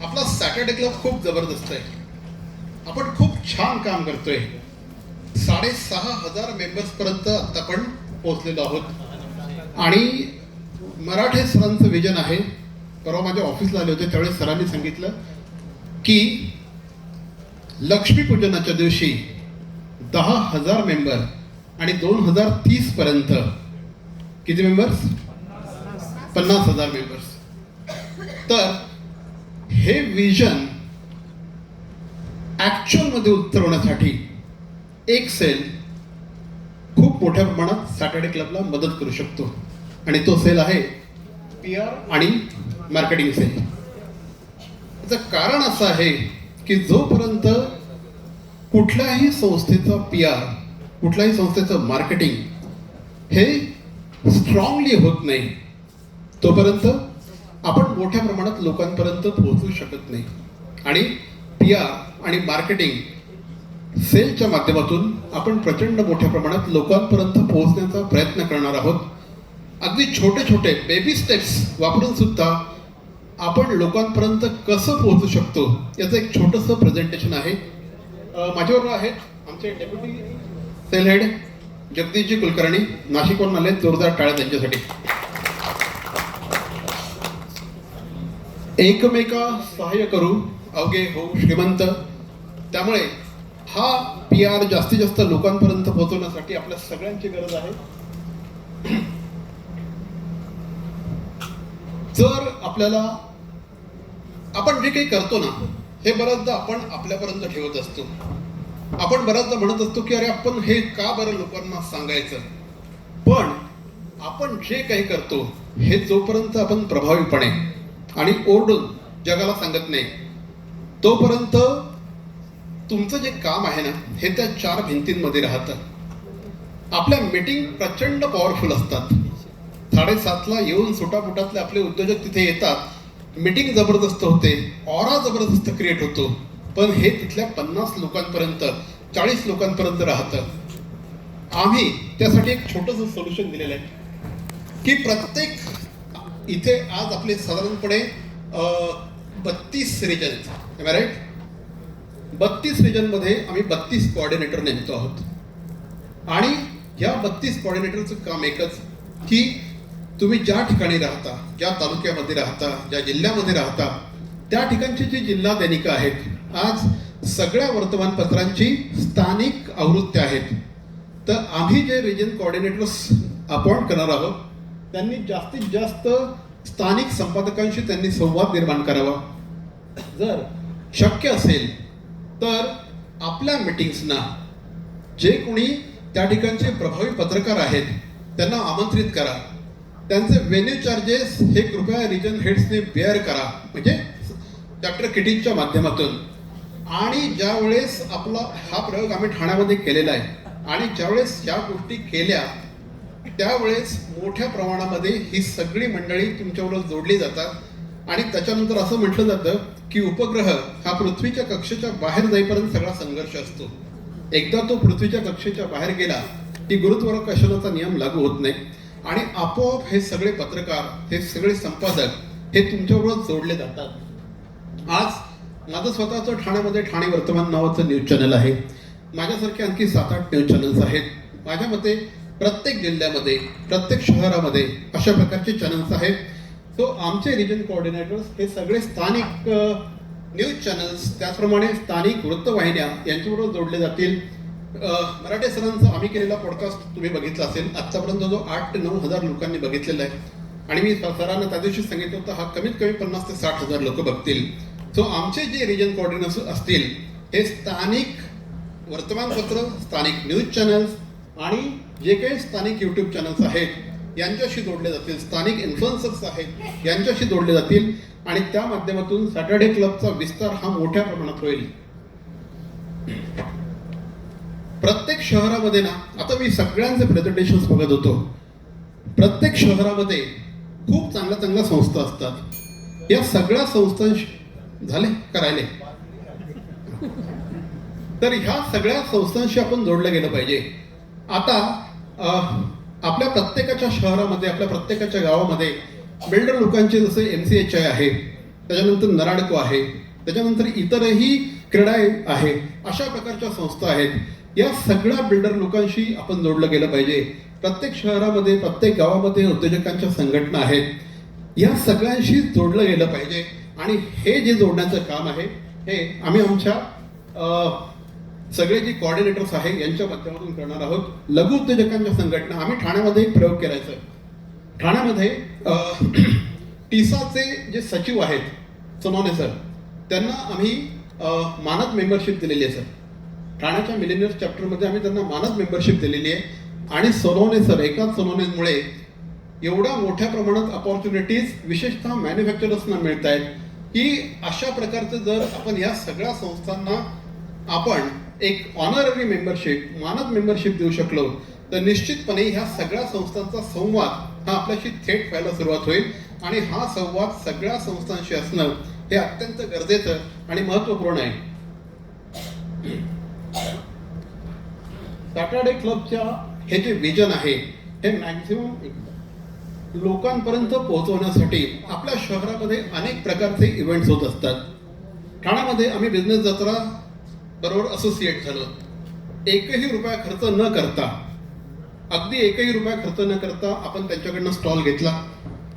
आपला Saturday club खूप जबरदस्त आहे. आपण खूप छान काम करतोय. 6,500 मेंबर्स पर्यंत आता आपण पोहोचलेलो आहोत. आणि मराठे सरांचं विजन आहे. परवा माझ्या ऑफिसला आले होते त्यावेळेस सरांनी सांगितलं की लक्ष्मीपूजनाच्या दिवशी 10,000 मेंबर आणि 2030 पर्यंत किती मेंबर्स? 50,000 मेंबर्स. तर हे विजन ऍक्च्युअल मध्ये उतरवण्यासाठी एक सेल खूप मोठ्या प्रमाणात सॅटर्डे क्लबला मदत करू शकतो आणि तो सेल आहे PR आणि मार्केटिंग सेल. त्याचं कारण असं आहे की जोपर्यंत कुठल्याही संस्थेचा PR, कुठल्याही संस्थेचं मार्केटिंग हे स्ट्रॉंगली होत नाही तोपर्यंत आपण मोठ्या प्रमाणात लोकांपर्यंत पोहोचू शकत नाही. आणि PR आणि मार्केटिंग सेलच्या माध्यमातून आपण प्रचंड मोठ्या प्रमाणात लोकांपर्यंत पोहोचण्याचा प्रयत्न करणार आहोत. अगदी छोटे छोटे बेबी स्टेप्स वापरून सुद्धा आपण लोकांपर्यंत कसं पोहोचू शकतो याचं एक छोटंसं प्रेझेंटेशन आहे. माझ्याबरोबर आहेत आमचे deputy sale head Jagdishji Kulkarni, नाशिकवरून आले. जोरदार टाळ्या त्यांच्यासाठी. एकमेका सहाय्य करू अवघे हो श्रीमंत. त्यामुळे हा PR जास्तीत जास्त लोकांपर्यंत पोहोचवण्यासाठी आपल्या सगळ्यांची गरज आहे. जर आपल्याला आपण जे काही करतो ना हे बऱ्याचदा आपण आपल्यापर्यंत ठेवत असतो. आपण बऱ्याचदा म्हणत असतो की अरे आपण हे का बरं लोकांना सांगायचं. पण आपण जे काही करतो हे जोपर्यंत आपण प्रभावीपणे आणि ओरडून जगाला सांगत नाही तोपर्यंत तुमचं जे काम आहे ना हे त्या 4 भिंतींमध्ये राहतं. आपल्या मीटिंग प्रचंड पॉवरफुल असतात. 7:30ला येऊन सुटापुटातले आपले उद्योजक तिथे येतात. मीटिंग जबरदस्त होते, ऑरा जबरदस्त क्रिएट होतो. पण हे तिथल्या 50 लोकांपर्यंत 40 लोकांपर्यंत राहतं. आम्ही त्यासाठी एक छोटंसं सोल्युशन दिलेलं आहे की प्रत्येक इथे आज आपले साधारणपणे 32 रिजन राईट. 32 रिजनमध्ये आम्ही 32 कोऑर्डिनेटर नेमतो आहोत. आणि या 32 कोऑर्डिनेटरचं काम एकच की तुम्ही ज्या ठिकाणी राहता, ज्या तालुक्यामध्ये राहता, ज्या जिल्ह्यामध्ये राहता त्या ठिकाणची जी जिल्हा दैनिकं आहेत, आज सगळ्या वर्तमानपत्रांची स्थानिक आवृत्त्या आहेत. तर आम्ही जे रिजन कोऑर्डिनेटर्स अपॉइंट करणार आहोत त्यांनी जास्तीत जास्त स्थानिक संपादकांशी त्यांनी संवाद निर्माण करावा. जर शक्य असेल तर आपल्या मीटिंग्सना जे कोणी त्या ठिकाणचे प्रभावी पत्रकार आहेत त्यांना आमंत्रित करा. त्यांचे व्हेन्यू चार्जेस हे कृपया रिजन हेड्सने बेअर करा, म्हणजे डॉक्टर किटींच्या माध्यमातून. आणि ज्या वेळेस आपला हा प्रयोग आम्ही ठाण्यामध्ये केलेला आहे आणि ज्यावेळेस या गोष्टी केल्या त्यावेळेस मोठ्या प्रमाणामध्ये ही सगळी मंडळी तुमच्याबरोबर जोडली जातात. आणि त्याच्यानंतर असं म्हटलं जातं की उपग्रह हा पृथ्वीच्या कक्षेच्या बाहेर जाईपर्यंत सगळा संघर्ष असतो. एकदा तो पृथ्वीच्या कक्षेच्या बाहेर गेला की गुरुत्वाकर्षणाचा नियम लागू होत नाही आणि आपोआप हे सगळे पत्रकार, हे सगळे संपादक हे तुमच्याबरोबर जोडले जातात. आज माझं स्वतःचं ठाण्यामध्ये ठाणे वर्तमान नावाचं न्यूज चॅनल आहे. माझ्यासारखे आणखी 7-8 न्यूज चॅनल्स आहेत. माझ्या मते प्रत्येक जिल्ह्यामध्ये, प्रत्येक शहरामध्ये अशा प्रकारचे चॅनल्स आहेत. सो आमचे रिजन कोऑर्डिनेटर्स हे सगळे स्थानिक न्यूज चॅनल्स, त्याचप्रमाणे स्थानिक वृत्तवाहिन्या यांच्याबरोबर जोडले जातील. मराठे सरांचा आम्ही केलेला पॉडकास्ट तुम्ही बघितला असेल. आत्तापर्यंत जो 8,000 ते 9,000 लोकांनी बघितलेला आहे. आणि मी सरांना त्या दिवशी सांगितलं होतं हा कमीत कमी 50,000 ते 60,000 लोक बघतील. सो आमचे जे रिजन कोऑर्डिनेटर्स असतील हे स्थानिक वर्तमानपत्र, स्थानिक न्यूज चॅनल्स आणि जे काही स्थानिक यूट्यूब चॅनल्स आहेत यांच्याशी जोडले जातील. स्थानिक इन्फ्लुएन्सर्स आहेत यांच्याशी जोडले जातील आणि त्या माध्यमातून सॅटर्डे क्लबचा विस्तार हा मोठ्या प्रमाणात होईल. प्रत्येक शहरामध्ये ना, आता मी सगळ्यांचे प्रेझेंटेशन्स बघत होतो, प्रत्येक शहरामध्ये खूप चांगल्या चांगल्या संस्था असतात. या सगळ्या संस्था झाले करायले तर ह्या सगळ्या संस्थांशी आपण जोडलं गेलं पाहिजे. आता आपल्या प्रत्येकाच्या शहरामध्ये, आपल्या प्रत्येकाच्या गावामध्ये बिल्डर लोकांचे जसे MCHI आहे, त्याच्यानंतर नराडको आहे, त्याच्यानंतर इतरही क्रीडा आहे. अशा प्रकारच्या संस्था आहेत. या सगळ्या बिल्डर लोकांशी आपण जोडलं गेलं पाहिजे. प्रत्येक शहरामध्ये, प्रत्येक गावामध्ये उद्योजकांच्या संघटना आहेत. या सगळ्यांशी जोडलं गेलं पाहिजे आणि हे जे जोडण्याचं काम आहे हे आम्ही आमच्या सगळे जे कोऑर्डिनेटर्स आहे यांच्या माध्यमातून करणार आहोत. लघु उद्योजकांच्या संघटना, आम्ही ठाण्यामध्ये एक प्रयोग केलायचा आहे. ठाण्यामध्ये टिसाचे जे सचिव आहेत सोनवणे सर, त्यांना आम्ही मानद मेंबरशिप दिलेली आहे सर. ठाण्याच्या मिलेनियर्स चॅप्टरमध्ये आम्ही त्यांना मानद मेंबरशिप दिलेली आहे. आणि सोनवणे सर, एकाच सोनवणेमुळे एवढ्या मोठ्या प्रमाणात अपॉर्च्युनिटीज विशेषतः मॅन्युफॅक्चरर्सना मिळत आहेत की अशा प्रकारचं जर आपण या सगळ्या संस्थांना आपण एक ऑनररी मेंबरशिप, मानद मेंबरशिप देऊ शकलो तर निश्चितपणे ह्या सगळ्या संस्थांचा संवाद हा आपल्याशी थेट व्हायला सुरुवात होईल. आणि हा संवाद सगळ्या संस्थांशी असणं हे अत्यंत गरजेचं आणि महत्त्वपूर्ण आहे. सॅटर्डे क्लबच्या हे जे विजन आहे हे मॅक्झिमम लोकांपर्यंत पोहोचवण्यासाठी आपल्या शहरामध्ये अनेक प्रकारचे इव्हेंट्स होत असतात. ठाण्यामध्ये आम्ही बिझनेस जत्रा बरोबर असोसिएट झालो. एकही रुपया खर्च न करता, अगदी एकही रुपया खर्च न करता आपण त्यांच्याकडनं स्टॉल घेतला.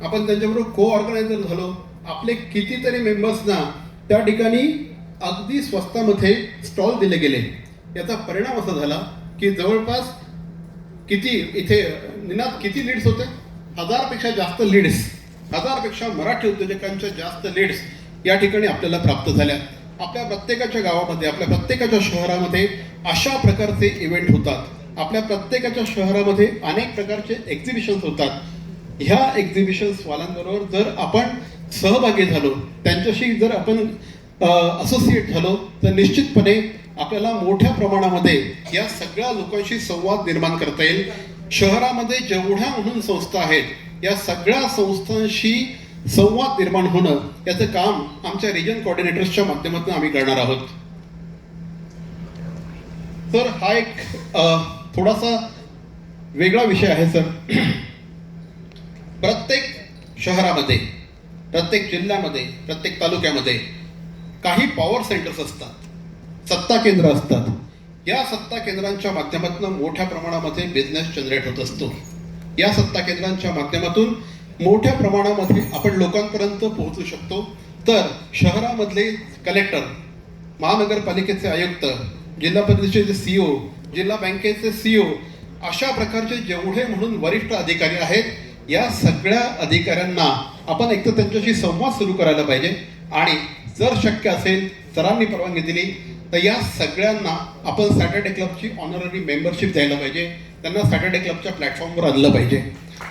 आपण त्यांच्याबरोबर को ऑर्गनायझर झालो. आपले कितीतरी मेंबर्सना त्या ठिकाणी अगदी स्वस्तामध्ये स्टॉल दिले गेले. याचा परिणाम असा झाला की जवळपास किती इथे निनाद किती लीड्स होते? 1000 पेक्षा जास्त लीड्स, 1000 पेक्षा मराठी उद्योजकांच्या जास्त लीड्स या ठिकाणी आपल्याला प्राप्त झाल्या. आपल्या प्रत्येकाच्या गावामध्ये, आपल्या प्रत्येकाच्या शहरामध्ये अशा प्रकारचे इव्हेंट होतात. आपल्या प्रत्येकाच्या शहरामध्ये अनेक प्रकारचे एक्झिबिशन्स होतात. ह्या एक्झिबिशन्स वाल्यांबरोबर जर आपण सहभागी झालो, त्यांच्याशी जर आपण असोसिएट झालो तर निश्चितपणे आपल्याला मोठ्या प्रमाणामध्ये या सगळ्या लोकांशी संवाद निर्माण करता येईल. शहरामध्ये जेवढ्या म्हणून संस्था आहेत या सगळ्या संस्थांशी संवाद निर्माण होणं याचं काम आमच्या रिजन कोऑर्डिनेटर्सच्या माध्यमातून आम्ही करणार आहोत. सर, हा एक थोडासा वेगळा विषय आहे सर. प्रत्येक शहरामध्ये, प्रत्येक जिल्ह्यामध्ये, प्रत्येक तालुक्यामध्ये काही पॉवर सेंटर्स असतात, सत्ता केंद्र असतात. या सत्ता केंद्रांच्या माध्यमातून मोठ्या प्रमाणामध्ये बिझनेस जनरेट होत असतो. या सत्ता केंद्रांच्या माध्यमातून मोठ्या प्रमाणामध्ये आपण लोकांपर्यंत पोहोचू शकतो. तर शहरामधले कलेक्टर, महानगरपालिकेचे आयुक्त, जिल्हा परिषदेचे CEO, जिल्हा बँकेचे CEO, अशा प्रकारचे जेवढे म्हणून वरिष्ठ अधिकारी आहेत या सगळ्या अधिकाऱ्यांना आपण एकतर त्यांच्याशी संवाद सुरू करायला पाहिजे. आणि जर शक्य असेल, सरांनी परवानगी दिली तर या सगळ्यांना आपण सॅटर्डे क्लबची ऑनररी मेंबरशिप द्यायला पाहिजे. त्यांना सॅटर्डे क्लबच्या प्लॅटफॉर्मवर आणलं पाहिजे.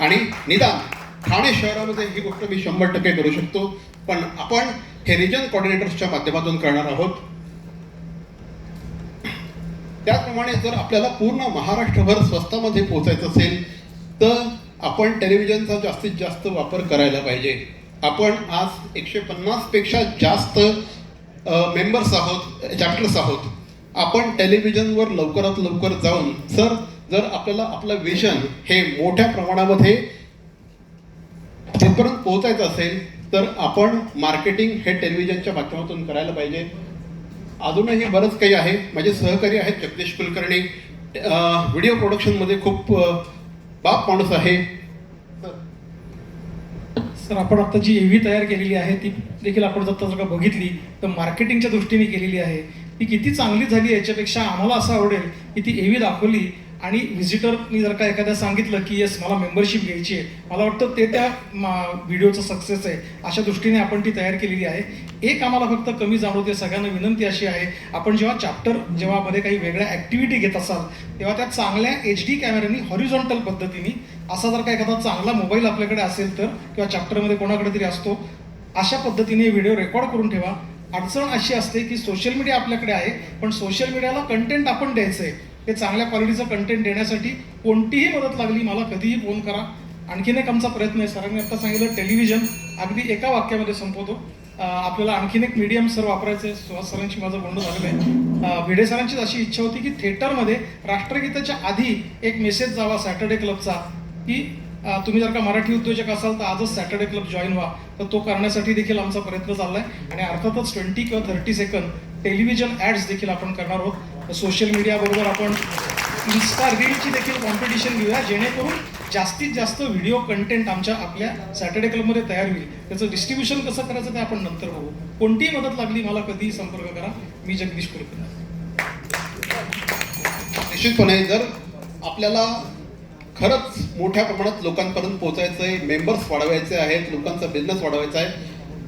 आणि निदान ठाणे शहरामध्ये ही गोष्ट मी 100% करू शकतो. पण आपण हे रिजन कोऑर्डिनेटर्सच्या माध्यमातून करणार आहोत. त्याचप्रमाणे जर आपल्याला पूर्ण महाराष्ट्रभर स्वस्तामध्ये पोहोचायचं असेल तर आपण टेलिव्हिजनचा जास्तीत जास्त वापर करायला पाहिजे. आपण आज 150 पेक्षा जास्त मेंबर्स आहोत, चॅप्टर्स आहोत. आपण टेलिव्हिजनवर लवकरात लवकर जाऊन सर, जर आपल्याला आपलं विजन हे मोठ्या प्रमाणामध्ये तिथपर्यंत पोहोचायचं असेल तर आपण मार्केटिंग हे टेलिव्हिजनच्या माध्यमातून करायला पाहिजे. अजूनही बरंच काही आहे. माझे सहकारी आहेत जगदीश कुलकर्णी, व्हिडिओ प्रोडक्शनमध्ये खूप बाप माणूस आहे. सर, आपण आता जी एव्ही तयार केलेली आहे ती देखील आपण जर का बघितली तर मार्केटिंगच्या दृष्टीने केलेली आहे. ती किती चांगली झाली याच्यापेक्षा आम्हाला असं आवडेल की ती एव्ही दाखवली आणि व्हिजिटरनी जर का एखाद्या सांगितलं की येस मला मेंबरशिप घ्यायची आहे, मला वाटतं ते त्या व्हिडिओचं सक्सेस आहे. अशा दृष्टीने आपण ती तयार केलेली आहे. एक आम्हाला फक्त कमी जाणवते, सगळ्यांना विनंती अशी आहे, आपण जेव्हा मध्ये काही वेगळ्या ॲक्टिव्हिटी घेत असाल तेव्हा त्या चांगल्या HD कॅमेऱ्यांनी हॉरिझॉन्टल पद्धतीने असा जर का एखादा चांगला मोबाईल आपल्याकडे असेल तर, किंवा चॅप्टरमध्ये कोणाकडे तरी असतो, अशा पद्धतीने व्हिडिओ रेकॉर्ड करून ठेवा. अडचण अशी असते की सोशल मीडिया आपल्याकडे आहे पण सोशल मीडियाला कंटेंट आपण द्यायचं आहे. ते चांगल्या क्वालिटीचं कंटेंट देण्यासाठी कोणतीही मदत लागली मला कधीही फोन करा. आणखीन एक आमचा प्रयत्न आहे, सरांनी आता सांगितलं टेलिव्हिजन अगदी एका वाक्यामध्ये संपवतो. आपल्याला आणखीन एक मीडियम सर वापरायचं आहे. सुहास सरांशी माझं बोलणं झालेलं आहे. भिडे सरांची अशी इच्छा होती की थिएटरमध्ये राष्ट्रगीताच्या आधी एक मेसेज जावा सॅटर्डे क्लबचा की तुम्ही जर का मराठी उद्योजक असाल तर आजच सॅटर्डे क्लब जॉईन व्हा. तर तो करण्यासाठी देखील आमचा प्रयत्न चालला आहे आणि अर्थातच 20 किंवा 30 सेकंद टेलिव्हिजन ॲड्स देखील आपण करणार आहोत. सोशल मीडियाबरोबर आपण इन्स्टा रीलची देखील कॉम्पिटिशन घेऊया, जेणेकरून जास्तीत जास्त व्हिडिओ कंटेंट आपल्या सॅटर्डे क्लबमध्ये तयार होईल. त्याचं डिस्ट्रीब्युशन कसं करायचं ते आपण नंतर बघू. कोणतीही मदत लागली मला कधीही संपर्क करा. मी जगदीश कुलकर्णी. निश्चितपणे जर आपल्याला खरंच मोठ्या प्रमाणात लोकांपर्यंत पोहोचायचं आहे, मेंबर्स वाढवायचे आहेत, लोकांचा बिझनेस वाढवायचा आहे,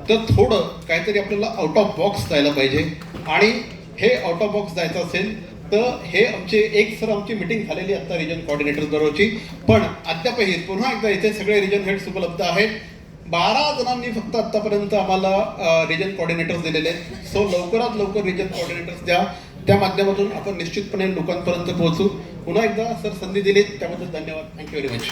तर थोडं काहीतरी आपल्याला आउट ऑफ बॉक्स जायला पाहिजे. आणि हे आउट ऑफ बॉक्स जायचं असेल तर हे आमची मीटिंग झालेली आता रिजन कोऑर्डिनेटर्स बरोबरची, पण अद्यापही पुन्हा एकदा इथे सगळे रिजन हेड्स उपलब्ध आहेत. 12 जणांनी फक्त आतापर्यंत आम्हाला रिजन कोऑर्डिनेटर्स दिलेले आहेत. सो लवकरात लवकर रिजन कोऑर्डिनेटर्स द्या, त्या माध्यमातून आपण निश्चितपणे लोकांपर्यंत पोहोचू. पुन्हा एकदा सर संधी दिलीत त्याबद्दल धन्यवाद. Thank you very much.